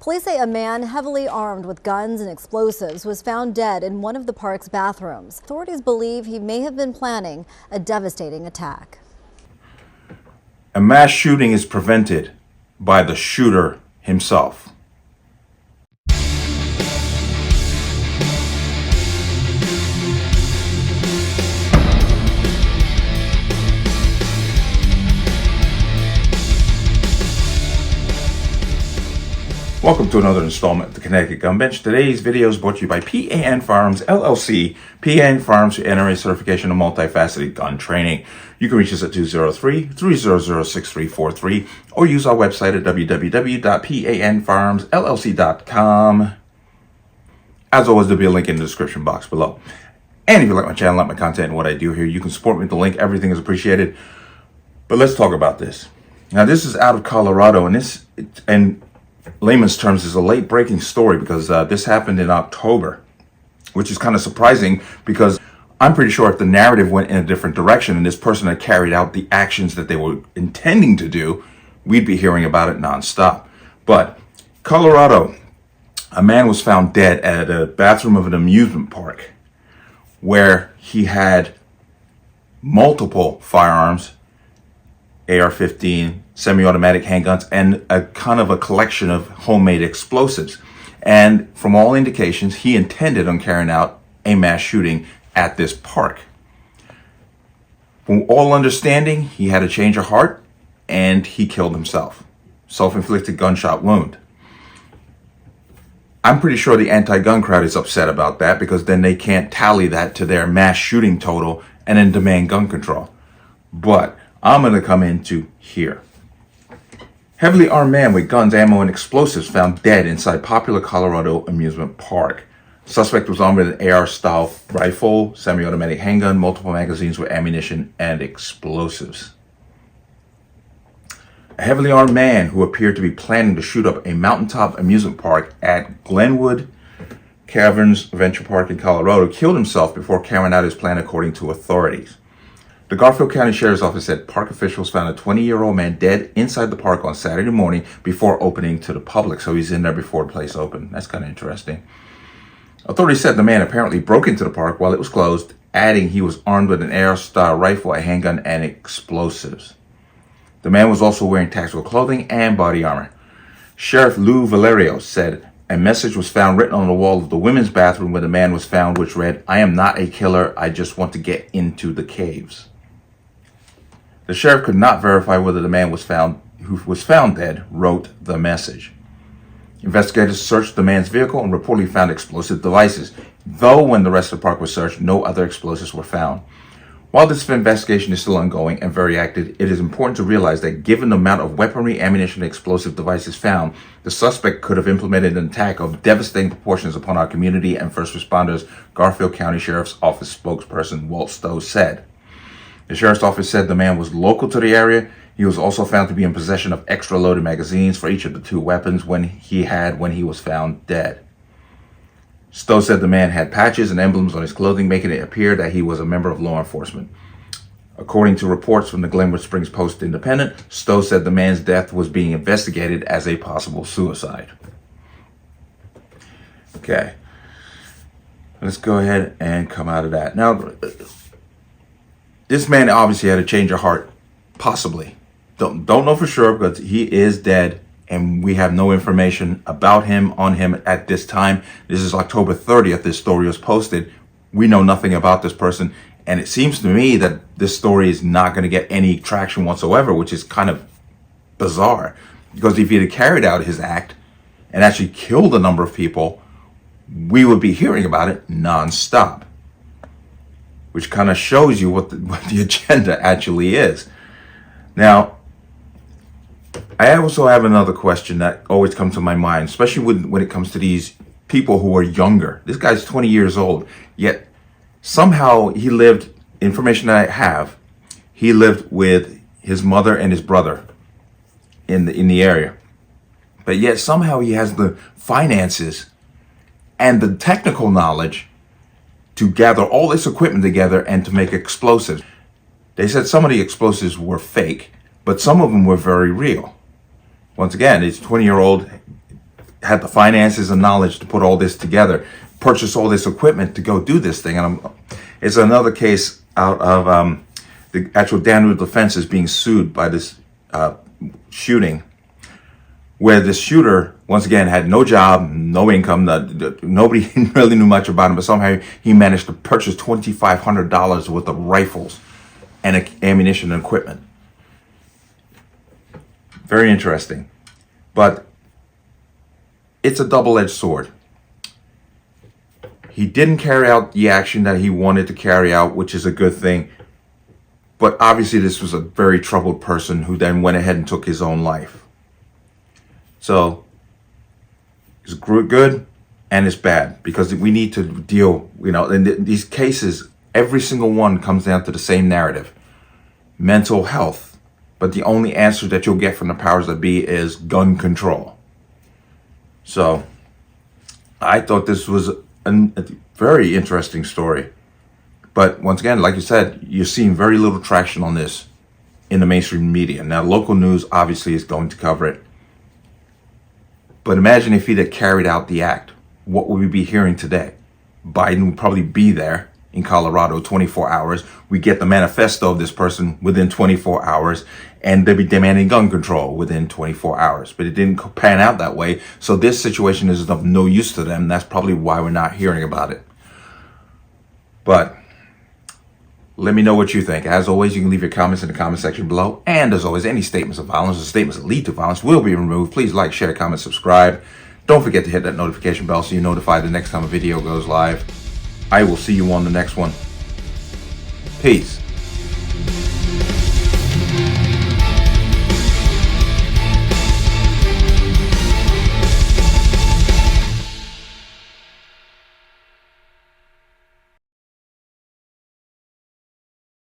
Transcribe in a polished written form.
Police say a man heavily armed with guns and explosives was found dead in one of the park's bathrooms. Authorities believe he may have been planning a devastating attack. A mass shooting is prevented by the shooter himself. Welcome to another installment of the Connecticut Gun Bench. Today's video is brought to you by P.A.N. Firearms, LLC. P.A.N. Firearms for NRA certification and multifaceted gun training. You can reach us at 203-300-6343 or use our website at www.panfirearmsllc.com. As always, there'll be a link in the description box below. And if you like my channel, like my content and what I do here, you can support me with the link. Everything is appreciated. But let's talk about this. Now, this is out of Colorado, and layman's terms is a late breaking story because this happened in October, which is kind of surprising because I'm pretty sure if the narrative went in a different direction and this person had carried out the actions that they were intending to do, we'd be hearing about it nonstop. But Colorado, a man was found dead at a bathroom of an amusement park where he had multiple firearms, AR-15, semi-automatic handguns, and a kind of a collection of homemade explosives. And from all indications, he intended on carrying out a mass shooting at this park. From all understanding, he had a change of heart and he killed himself. Self-inflicted gunshot wound. I'm pretty sure the anti-gun crowd is upset about that because then they can't tally that to their mass shooting total and then demand gun control. But I'm going to come into here. Heavily armed man with guns, ammo, and explosives found dead inside popular Colorado amusement park. Suspect was armed with an AR-style rifle, semi-automatic handgun, multiple magazines with ammunition and explosives. A heavily armed man who appeared to be planning to shoot up a mountaintop amusement park at Glenwood Caverns Venture Park in Colorado killed himself before carrying out his plan, according to authorities. The Garfield County Sheriff's Office said park officials found a 20-year-old man dead inside the park on Saturday morning before opening to the public. So he's in there before the place opened. That's kind of interesting. Authorities said the man apparently broke into the park while it was closed, adding he was armed with an AR-style rifle, a handgun, and explosives. The man was also wearing tactical clothing and body armor. Sheriff Lou Valerio said a message was found written on the wall of the women's bathroom where the man was found, which read, "I am not a killer. I just want to get into the caves." The sheriff could not verify whether the man who was found dead wrote the message. Investigators searched the man's vehicle and reportedly found explosive devices, though when the rest of the park was searched, no other explosives were found. While this investigation is still ongoing and very active, it is important to realize that given the amount of weaponry, ammunition, and explosive devices found, the suspect could have implemented an attack of devastating proportions upon our community and first responders, Garfield County Sheriff's Office spokesperson Walt Stowe said. The Sheriff's Office said the man was local to the area. He was also found to be in possession of extra loaded magazines for each of the two weapons when he was found dead. Stowe said the man had patches and emblems on his clothing, making it appear that he was a member of law enforcement. According to reports from the Glenwood Springs Post-Independent, Stowe said the man's death was being investigated as a possible suicide. Okay. Let's go ahead and come out of that. Now, this man obviously had a change of heart, possibly. Don't know for sure, because he is dead, and we have no information about him, on him at this time. This is October 30th, this story was posted. We know nothing about this person, and it seems to me that this story is not going to get any traction whatsoever, which is kind of bizarre. Because if he had carried out his act and actually killed a number of people, we would be hearing about it nonstop. Which kind of shows you what the agenda actually is. Now, I also have another question that always comes to my mind, especially when it comes to these people who are younger. This guy's 20 years old, yet somehow he lived, information that I have, he lived with his mother and his brother in the area. But yet somehow he has the finances and the technical knowledge to gather all this equipment together and to make explosives. They said some of the explosives were fake, but some of them were very real. Once again, this 20-year-old had the finances and knowledge to put all this together, purchase all this equipment to go do this thing. And it's another case out of the actual Danwood defense is being sued by this shooting, where the shooter, once again, had no job, no income, nobody really knew much about him, but somehow he managed to purchase $2,500 worth of rifles and ammunition and equipment. Very interesting. But it's a double-edged sword. He didn't carry out the action that he wanted to carry out, which is a good thing. But obviously this was a very troubled person who then went ahead and took his own life. So it's good and it's bad, because we need to deal, in these cases, every single one comes down to the same narrative: mental health. But the only answer that you'll get from the powers that be is gun control. So I thought this was a very interesting story. But once again, like you said, you're seeing very little traction on this in the mainstream media. Now, local news obviously is going to cover it. But imagine if he'd have carried out the act. What would we be hearing today? Biden would probably be there in Colorado 24 hours. We get the manifesto of this person within 24 hours, and they'd be demanding gun control within 24 hours. But it didn't pan out that way. So this situation is of no use to them. That's probably why we're not hearing about it. But let me know what you think. As always, you can leave your comments in the comment section below. And as always, any statements of violence or statements that lead to violence will be removed. Please like, share, comment, subscribe. Don't forget to hit that notification bell so you're notified the next time a video goes live. I will see you on the next one. Peace.